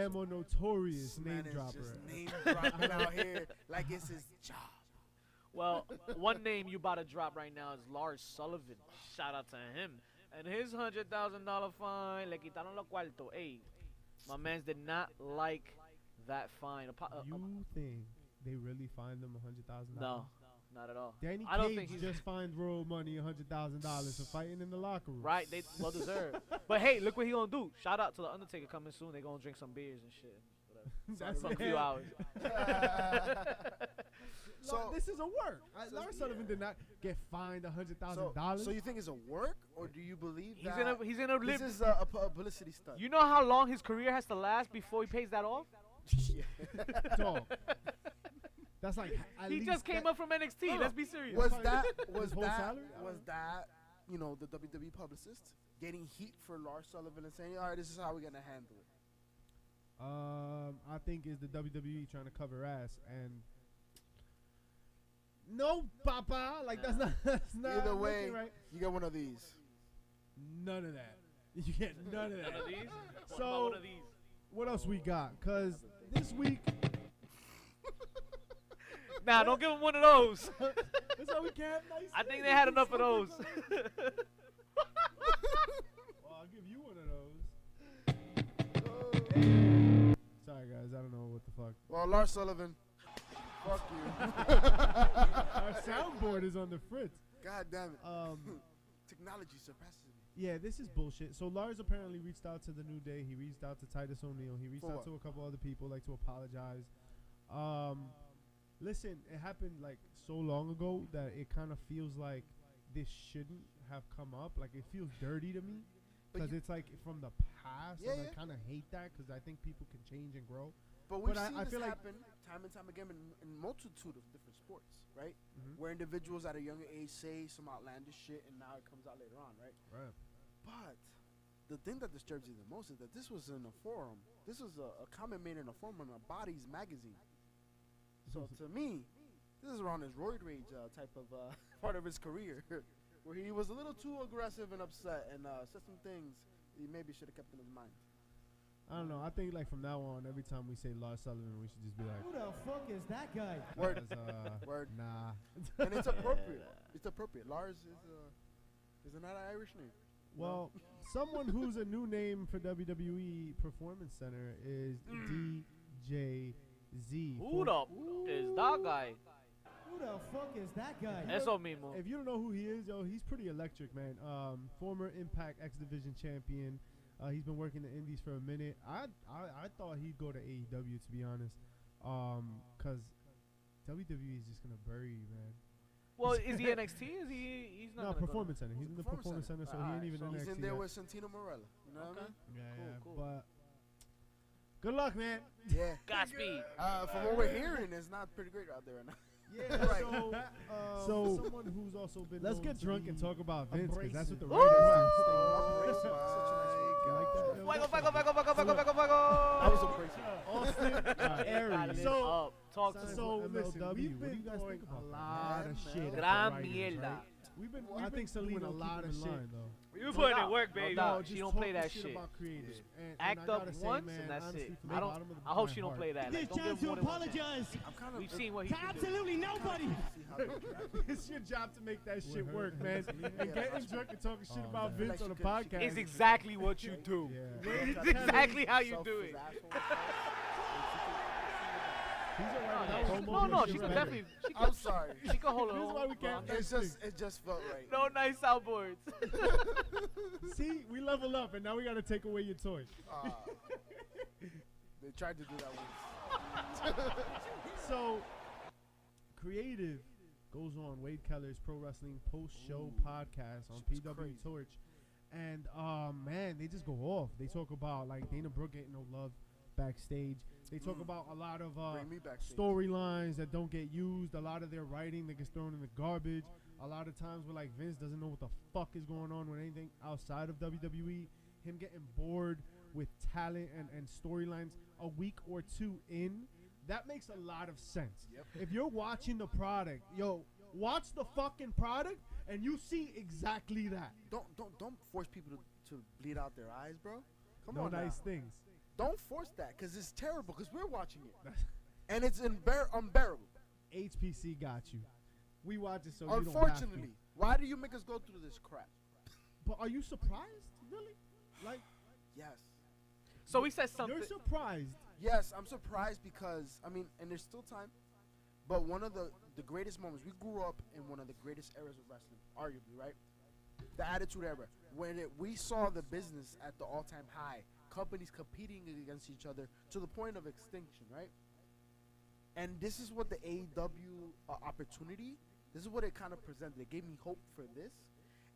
am a notorious This name man is dropper. just name dropping out here like it's his job. Well, one name you about to drop right now is Lars Sullivan. Shout out to him. And his $100,000 fine, le quitaron los cuartos. Hey, my mans did not like that fine. You think they really fined them $100,000? No, not at all. Danny I don't Cage think he's just fined Royal Money $100,000 for fighting in the locker room. right. They well deserved. But hey, look what he gonna do. Shout out to the Undertaker coming soon. They gonna drink some beers and shit. That's For a it. few hours. So this is a work. Lars Sullivan did not get fined $100,000. So you think it's a work, or do you believe He's that gonna live. this is a publicity stunt? You know how long his career has to last before he pays that off? Dog. That's like at He least just came up from NXT. No, Let's be serious. Was His that whole salary? you know, the WWE publicist getting heat for Lars Sullivan and saying, all right, this is how we're gonna handle it? I think is the WWE trying to cover ass and no, Papa. Like that's not Either way, looking right. you get one of these. None of that. You get none of that. One of these? What So- about one of these? What else we got? Cause this week, Nah, don't give him one of those. that's how we can't. Nice I think they had enough of those. Well, I'll give you one of those. Sorry guys, I don't know what the fuck. Well, Lars Sullivan, fuck you. Our soundboard is on the fritz. God damn it. Technology surpasses me. Yeah, this is bullshit. So Lars apparently reached out to the New Day. He reached out to Titus O'Neil. He reached For out what? to a couple other people, like to apologize. Listen, it happened like so long ago that it kind of feels like this shouldn't have come up. Like it feels dirty to me But because you- it's like from the past, Yeah, and I yeah. kind of hate that because I think people can change and grow. But we've But seen I this feel like- happen time and time again in multitude of different sports, right? Mhm. Where individuals at a younger age say some outlandish shit, and now it comes out later on, right? Right. But the thing that disturbs you the most is that this was in a forum. This was a comment made in a forum on a Bodies magazine. So to me, this is around his roid rage type of part of his career, where he was a little too aggressive and upset and said some things he maybe should have kept in his mind. I don't know. I think like from now on, every time we say Lars Sullivan, we should just be like, Who the fuck is that guy? Word. Word. Word. Nah. And it's appropriate. It's appropriate. Lars is not an Irish name. Well, someone who's a new name for WWE Performance Center is DJZ. Who the is that guy? Who the fuck is that guy? Eso mismo. If you don't know who he is, yo, he's pretty electric, man. Former Impact X Division champion. He's been working the Indies for a minute. I thought he'd go to AEW, to be honest, because WWE is just gonna bury you, man. Well, is he NXT? Is he? He's not. No, gonna go Performance Center. He's in the Performance Center, so he ain't even in He's NXT in there yet. with Santino Marella. You know what I mean? Yeah, Cool. but good luck, man. Yeah. Godspeed. From what we're hearing, it's not pretty great out there right now. Yeah, Right. so someone who's also been. Let's known get to drunk be and talk about Vince, 'cause that's what the abrasive. writers Abrasive. do. Such a nice word. You like that? Yo, Fuego, that's fuego, fine. fuego, fuego, fuego, fuego, fuego. That was abrasive. Austin Aries. So, talk to So me. listen, MLW, we've what do been you guys throwing think about a that? lot of shit. at the Gran writers, mierda. right? I think Selena doing a lot of shit. though. You putting in work, No baby. doubt. just She don't talking play that shit. about creative. And Act I up gotta say, once man, and that's honestly, it. from I the don't. bottom of I hope my she don't heart, play that. This Like, don't chance give to more than one chance. apologize I'm kind of. We've seen what he to can do. absolutely nobody. It's your job to make that shit her- work, man. Yeah, And getting that's drunk and talking shit Oh, about man. Vince Like on a she could- podcast It's exactly what you do. Yeah. It's exactly how you do it. He's alright No, with no, that promo. no, no, Shit she could right. definitely. She I'm could, sorry. she could hold her This is own. why we can't- It just felt right. No nice soundboards. See, we level up, and now we gotta take away your toy. They tried to do that once. So, creative goes on Wade Keller's Pro Wrestling Post-Show podcast on Shit's PW crazy. Torch, and man, they just go off. They talk about like Dana Brooke getting no love backstage. They talk about a lot of Bring me backstage. storylines that don't get used. A lot of their writing that gets thrown in the garbage. A lot of times where like Vince doesn't know what the fuck is going on with anything outside of WWE. Him getting bored with talent and storylines a week or two in. That makes a lot of sense. Yep. If you're watching the product, yo, watch the fucking product and you see exactly that. Don't force people to bleed out their eyes, bro. Come No on nice now. things. don't force that because it's terrible. Because we're watching it, and it's unbearable. HPC got you. We watch it so you don't have to. Unfortunately, why do you make us go through this crap? But are you surprised? Really? Like, Yes. So he said something. you're surprised. Yes, I'm surprised because, I mean, and there's still time, but one of the greatest moments, we grew up in one of the greatest eras of wrestling, arguably, right? The Attitude Era, when we saw the business at the all-time high, companies competing against each other to the point of extinction, right? And this is what the AEW opportunity, this is what it kind of presented. It gave me hope for this.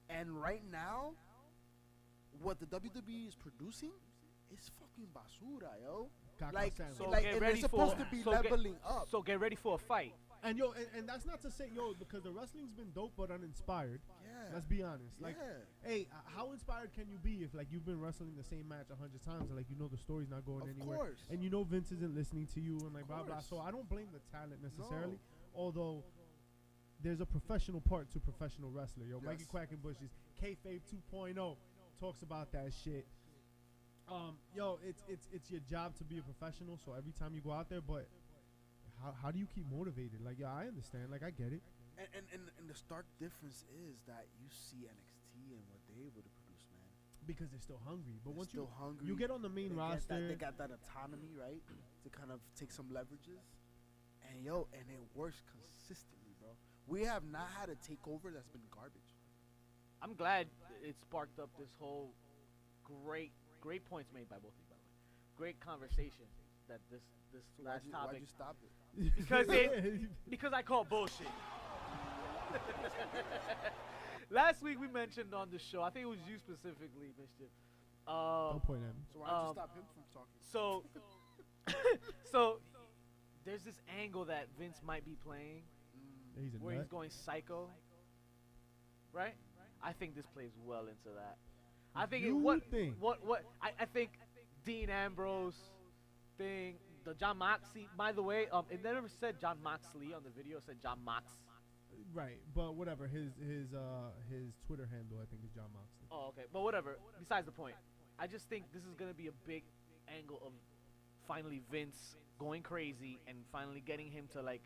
And right now, what the WWE is producing is fucking basura, yo. Like, So like get and ready they're supposed for- to be so get- leveling up. So get ready for a fight. And yo, and that's not to say, yo, because the wrestling's been dope but uninspired. Yeah. Let's be honest. Like, Yeah. hey, how inspired can you be if like you've been wrestling the same match 100 times and like you know the story's not going Of anywhere, course. and you know Vince isn't listening to you and like Of blah blah. course. So I don't blame the talent necessarily, No. although there's a professional part to professional wrestler. Yo, Mikey Yes. Quackenbush's Kayfabe 2.0 talks about that shit. Yo, it's your job to be a professional. So every time you go out there, but how do you keep motivated? Like, yeah, I understand. Like, I get it. And the stark difference is that you see NXT and what they're able to produce, man. Because they're still hungry. But They're once still hungry. you get on the main roster, they got that autonomy, right, to kind of take some leverages, and it works consistently, bro. We have not had a takeover that's been garbage. I'm glad it sparked up this whole great points made by both of you, by the way. Great conversation that this So last why'd topic you stop it? because I call bullshit. Last week we mentioned on the show, I think it was you specifically, Mischief. Don't point at me. So why don't you Um, stop him from talking? So, so there's this angle that Vince might be playing He's a where nut. he's going psycho, right? I think this plays well into that. I think You think? I think Dean Ambrose thing, the John Moxley. By the way, it never said John Moxley on the video. It said John Mox. Right, but whatever. His Twitter handle, I think, is John Moxley. Oh, okay. But whatever. Besides the point. I just think this is gonna be a big angle of finally Vince going crazy and finally getting him to like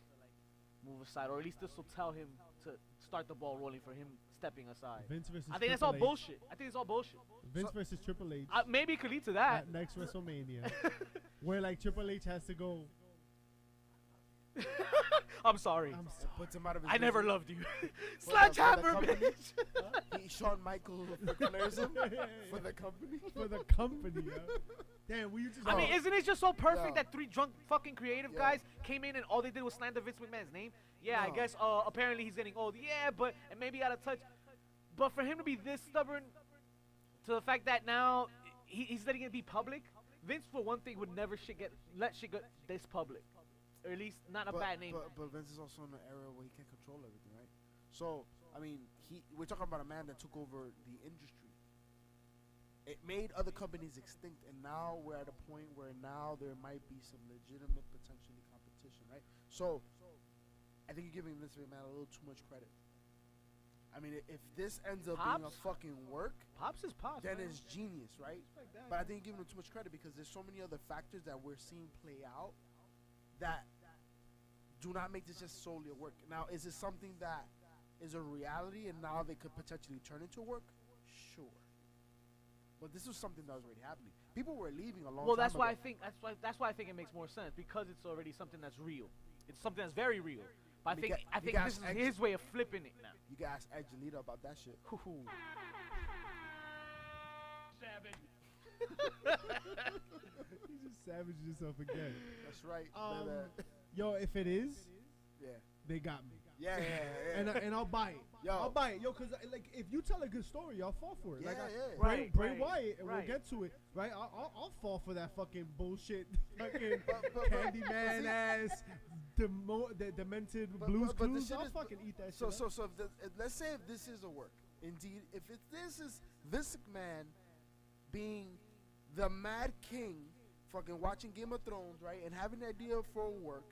move aside, or at least this will tell him to start the ball rolling for him stepping aside. Vince versus I think that's all Triple H. bullshit. I think it's all bullshit. Vince versus Triple H Maybe it could lead to that. at next WrestleMania, where like Triple H has to go. I'm sorry. I'm It puts him out of his I never misery. loved you. For the Sledgehammer, company? bitch. Shawn Michaels declares him for the company. for the company. Yo. Damn, we just. I mean, isn't it just so perfect Yeah. that three drunk fucking creative Yeah. guys came in and all they did was slander Vince McMahon's name? Yeah, I No. guess apparently he's getting old. Yeah, but and maybe out of touch. But for him to be this stubborn to the fact that now he's letting it be public, Vince for one thing would never let shit get this public, or at least not a bad name. But Vince is also in an era where he can't control everything, right? So I mean, we're talking about a man that took over the industry. It made other companies extinct, and now we're at a point where now there might be some legitimate, potentially competition, right? So I think you're giving Vince McMahon a little too much credit. I mean, if this ends up being a Pops? fucking work, Pops is Pops. then man. it's genius, right? Respect that. But I think you're giving him too much credit because there's so many other factors that we're seeing play out that do not make this just solely a work. Now, is it something that is a reality and now they could potentially turn into work? Sure. But this was something that was already happening. People were leaving a long Well, time that's why I ago. think that's why I think it makes more sense because it's already something that's real. It's something that's very real. But You I think got this is X- his way of flipping it now. You can ask Ed Janita about that shit. He just savaged himself again. That's right. Yo, if it is, yeah. they got me. Yeah. And I'll buy it. Yo. I'll buy it. Yo, because like if you tell a good story, I'll fall for it. Yeah, like yeah. Bray Right. Wyatt, and Right. we'll get to it. Right? I'll fall for that fucking bullshit, fucking But Candyman see- ass, the demented But- Blues but the Clues. shit I'll is- fucking eat that So shit. up. let's say if this is a work, indeed, this is Vince McMahon being the Mad King, fucking watching Game of Thrones, right, and having an idea for work,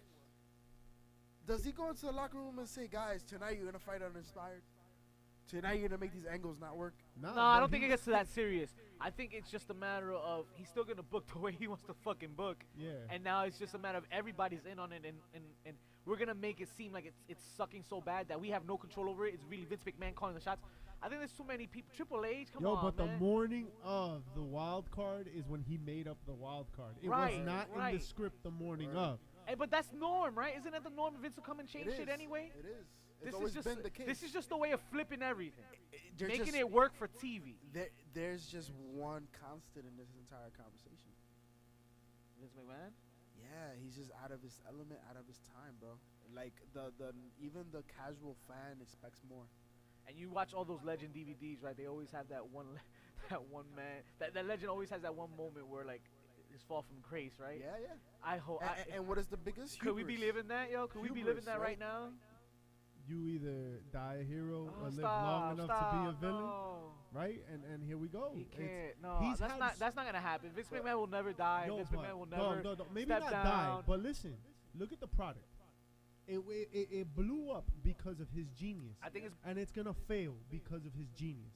does he go into the locker room and say, guys, tonight you're gonna fight uninspired? So now you're gonna make these angles not work. No, Nah, I but don't think it he- gets to that serious. I think it's just a matter of he's still gonna book the way he wants to fucking book, Yeah. and now it's just a matter of everybody's in on it, and we're gonna make it seem like it's sucking so bad that we have no control over it. It's really Vince McMahon calling the shots. I think there's too many people. Triple H, come Yo, on, but man. the morning of the wild card is when he made up the wild card. It Right, was not in right. the script the morning Right. of. Hey, but that's norm, right? Isn't that the norm? Vince will come and change It shit is. anyway. It is. It's This always is just been the case. this is just a way of flipping everything, They're making just- it work for TV. There's just one constant in this entire conversation. Vince McMahon. Yeah, he's just out of his element, out of his time, bro. Like even the casual fan expects more. And you watch all those Legend DVDs, right? They always have that one, that one man. That Legend always has that one moment where like his fall from grace, right? Yeah, yeah. I hope. And what is the biggest? Could we be hubris? living that, yo? Could we be living Hubris, that right right? now? You either die a hero Oh, or live stop, long enough to be a stop, villain, no. right? And here we go. He It's- can't. No, he's that's had not. s- That's not gonna happen. Vince McMahon will never die. Yo, Vince but McMahon will no, never. no, maybe step not down. die, but listen, look at the product. It blew up because of his genius, I think it's. and it's gonna fail because of his genius.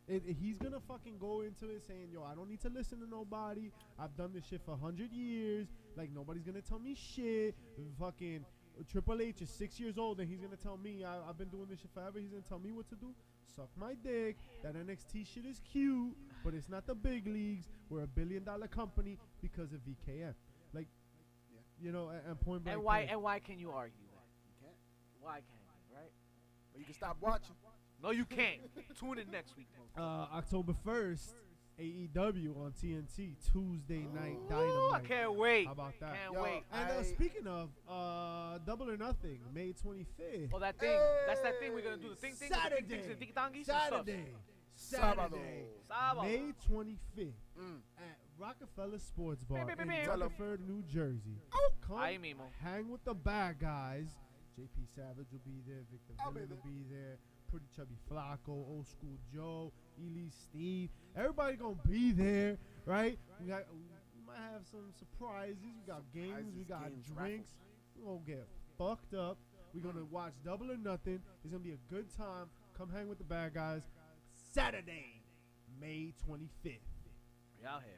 He's gonna fucking go into it saying, "Yo, I don't need to listen to nobody. I've done this shit for 100 years. Like nobody's gonna tell me shit." Fucking Triple H is 6 years old, and he's gonna tell me I've been doing this shit forever. He's gonna tell me what to do. Suck my dick. That NXT shit is cute, but it's not the big leagues. We're a $1 billion company because of VKF. Like, Yeah. you know, and point blank. And why can you argue that? You can't. Why can't you? Right? But you can stop watching. No, you can't. Tune in next week. October 1st, AEW on TNT, Tuesday night Ooh, Dynamite. I can't wait. How about that? Can't Yo, wait. And speaking of Double or Nothing, May 25th. Oh, that thing. That's that thing we're gonna do. The thing. Saturday. The thing. Tiki-tangis and stuff. Saturday. Sábado. Sábado. May 25th Mm. at Rockefeller Sports Bar Beep, beep, in beep, beep. Rutherford, New Jersey. Come Ahí mismo. hang with the bad guys. JP Savage will be there. Victor I'll be Villain will there. be there. Pretty Chubby Flacco, Old School Joe, Elise Steve. Everybody gonna be there, right? We might have some surprises. We got games. We Surprises, got games, drinks. We're gonna get fucked up. We're gonna watch Double or Nothing. It's gonna be a good time. Come hang with the bad guys. Saturday, May 25th. We out here.